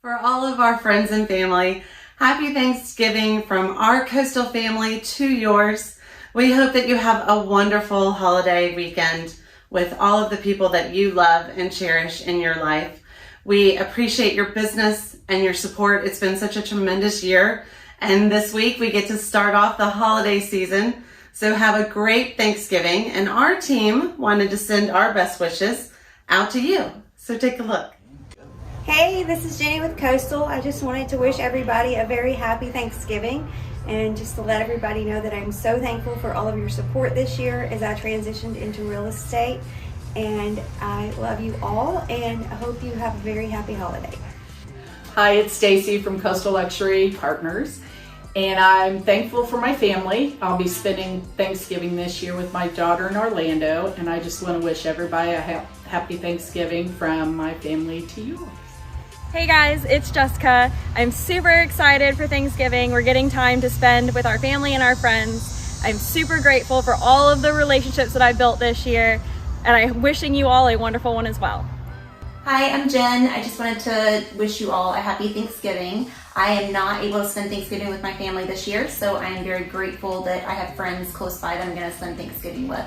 For all of our friends and family, happy Thanksgiving from our Coastal family to yours. We hope that you have a wonderful holiday weekend with all of the people that you love and cherish in your life. We appreciate your business and your support. It's been such a tremendous year. And this week we get to start off the holiday season. So have a great Thanksgiving. And our team wanted to send our best wishes out to you. So take a look. Hey, this is Jenny with Coastal. I just wanted to wish everybody a very happy Thanksgiving and just to let everybody know that I'm so thankful for all of your support this year as I transitioned into real estate. And I love you all and I hope you have a very happy holiday. Hi, it's Stacy from Coastal Luxury Partners, and I'm thankful for my family. I'll be spending Thanksgiving this year with my daughter in Orlando, and I just want to wish everybody a happy Thanksgiving from my family to yours. Hey guys, it's Jessica. I'm super excited for Thanksgiving. We're getting time to spend with our family and our friends. I'm super grateful for all of the relationships that I built this year, and I'm wishing you all a wonderful one as well. Hi, I'm Jen. I just wanted to wish you all a happy Thanksgiving. I am not able to spend Thanksgiving with my family this year, so I am very grateful that I have friends close by that I'm going to spend Thanksgiving with.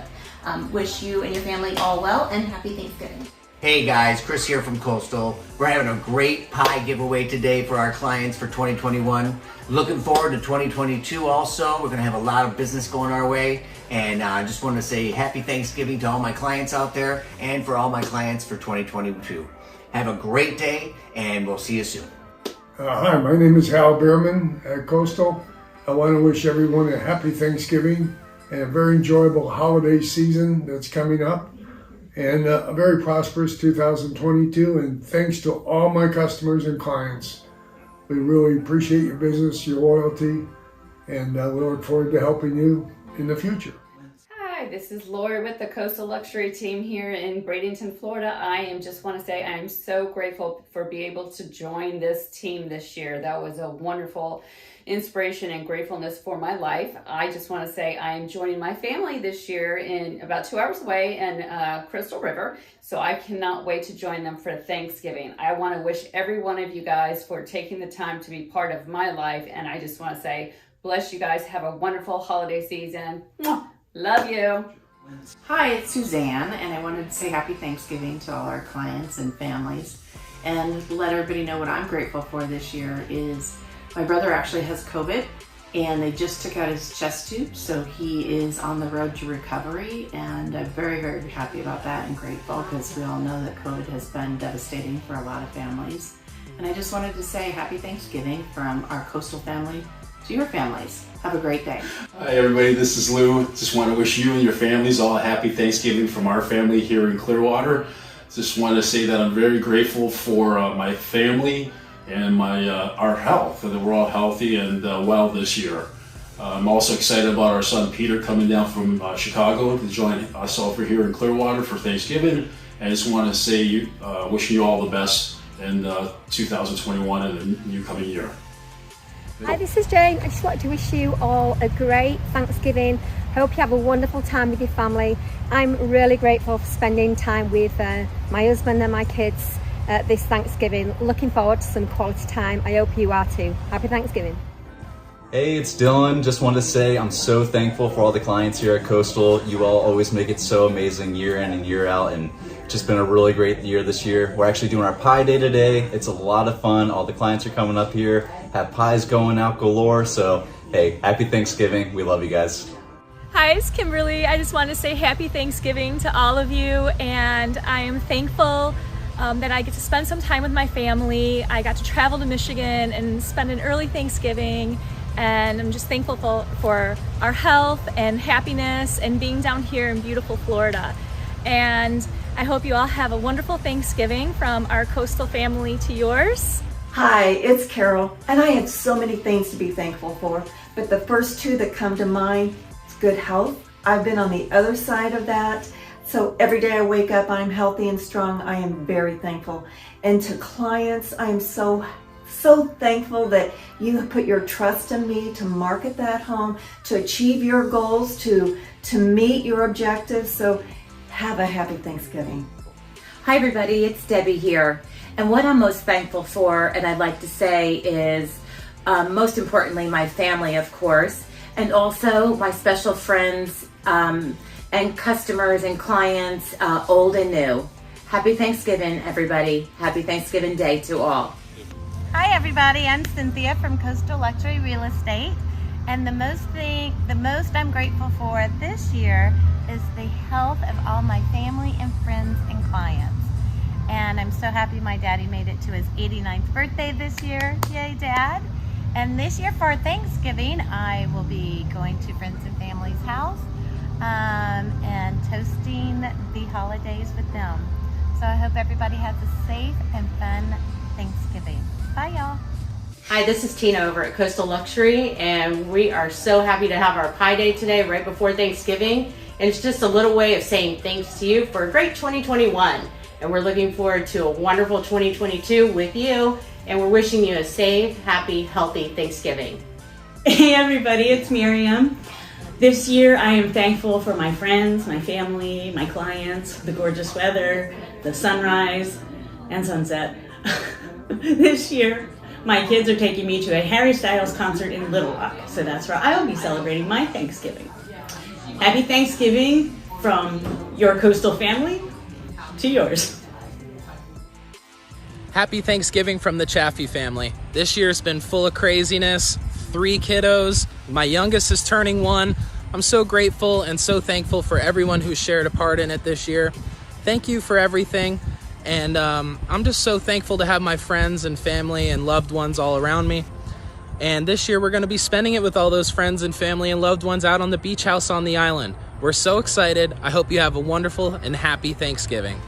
Wish you and your family all well and happy Thanksgiving. Hey guys, Chris here from Coastal. We're having a great pie giveaway today for our clients for 2021. Looking forward to 2022 also. We're going to have a lot of business going our way. And I just want to say happy Thanksgiving to all my clients out there and for all my clients for 2022. Have a great day and we'll see you soon. Hi, my name is Hal Bierman at Coastal. I want to wish everyone a happy Thanksgiving and a very enjoyable holiday season that's coming up. And a very prosperous 2022, and thanks to all my customers and clients. We really appreciate your business, your loyalty, and we look forward to helping you in the future. Hi, this is Lori with the Coastal Luxury team here in Bradenton, Florida. Just want to say I'm so grateful for being able to join this team this year. That was a wonderful inspiration and gratefulness for my life. I just want to say I am joining my family this year in about 2 hours away in Crystal River. So I cannot wait to join them for Thanksgiving. I want to wish every one of you guys for taking the time to be part of my life. And I just want to say, bless you guys. Have a wonderful holiday season. Mwah. Love you. Hi, it's Suzanne, and I wanted to say happy Thanksgiving to all our clients and families and let everybody know what I'm grateful for this year is my brother actually has COVID and they just took out his chest tube, so he is on the road to recovery, and I'm very, very happy about that and grateful because we all know that COVID has been devastating for a lot of families. And I just wanted to say happy Thanksgiving from our Coastal family to your families. Have a great day. Hi everybody, this is Lou. Just want to wish you and your families all a happy Thanksgiving from our family here in Clearwater. Just want to say that I'm very grateful for my family and our health, and that we're all healthy and well this year. I'm also excited about our son Peter coming down from Chicago to join us over here in Clearwater for Thanksgiving. I just want to say wishing you all the best in 2021 and the new coming year. Hi, this is Jane. I just wanted to wish you all a great Thanksgiving. Hope you have a wonderful time with your family. I'm really grateful for spending time with my husband and my kids this Thanksgiving. Looking forward to some quality time. I hope you are too. Happy Thanksgiving. Hey, it's Dylan. Just wanted to say I'm so thankful for all the clients here at Coastal. You all always make it so amazing year in and year out, and just been a really great year this year. We're actually doing our pie day today. It's a lot of fun. All the clients are coming up here, have pies going out galore. So hey, happy Thanksgiving. We love you guys. Hi, it's Kimberly. I just want to say happy Thanksgiving to all of you, and I am thankful that I get to spend some time with my family. I got to travel to Michigan and spend an early Thanksgiving, and I'm just thankful for our health and happiness and being down here in beautiful Florida. And I hope you all have a wonderful Thanksgiving from our Coastal family to yours. Hi, it's Carol, and I have so many things to be thankful for, but the first two that come to mind is good health. I've been on the other side of that. So every day I wake up, I'm healthy and strong. I am very thankful. And to clients, I am so thankful that you put your trust in me to market that home, to achieve your goals, to meet your objectives. So have a happy Thanksgiving. Hi everybody, it's Debbie here. And what I'm most thankful for, and I'd like to say, is most importantly my family, of course, and also my special friends and customers and clients, old and new. Happy Thanksgiving, everybody. Happy Thanksgiving Day to all. Hi everybody, I'm Cynthia from Coastal Luxury Real Estate, and the most I'm grateful for this year is the health of all my family and friends and clients. And I'm so happy my daddy made it to his 89th birthday this year. Yay, Dad. And this year for Thanksgiving, I will be going to friends and family's house and toasting the holidays with them. So I hope everybody has a safe and fun Thanksgiving. Bye, y'all. Hi, this is Tina over at Coastal Luxury, and we are so happy to have our Pie Day today right before Thanksgiving. And it's just a little way of saying thanks to you for a great 2021. And we're looking forward to a wonderful 2022 with you. And we're wishing you a safe, happy, healthy Thanksgiving. Hey everybody, it's Miriam. This year I am thankful for my friends, my family, my clients, the gorgeous weather, the sunrise and sunset. This year, my kids are taking me to a Harry Styles concert in Little Rock, so that's where I will be celebrating my Thanksgiving. Happy Thanksgiving from your Coastal family to yours. Happy Thanksgiving from the Chaffee family. This year's been full of craziness. 3 kiddos. My youngest is turning 1. I'm so grateful and so thankful for everyone who shared a part in it this year. Thank you for everything. And I'm just so thankful to have my friends and family and loved ones all around me. And this year we're going to be spending it with all those friends and family and loved ones out on the beach house on the island. We're so excited. I hope you have a wonderful and happy Thanksgiving.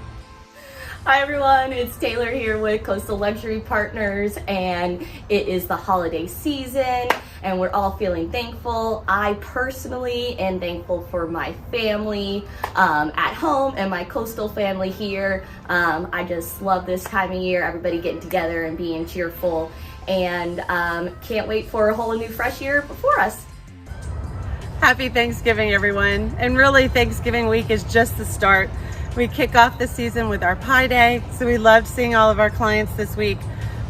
Hi everyone, it's Taylor here with Coastal Luxury Partners, and it is the holiday season and we're all feeling thankful. I personally am thankful for my family at home and my Coastal family here. I just love this time of year, everybody getting together and being cheerful, and can't wait for a whole new fresh year before us. Happy Thanksgiving, everyone. And really, Thanksgiving week is just the start. We kick off the season with our Pie Day, so we loved seeing all of our clients this week.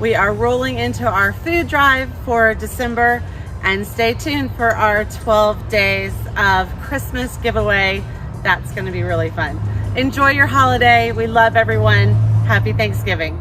We are rolling into our food drive for December, and stay tuned for our 12 days of Christmas giveaway. That's going to be really fun. Enjoy your holiday. We love everyone. Happy Thanksgiving.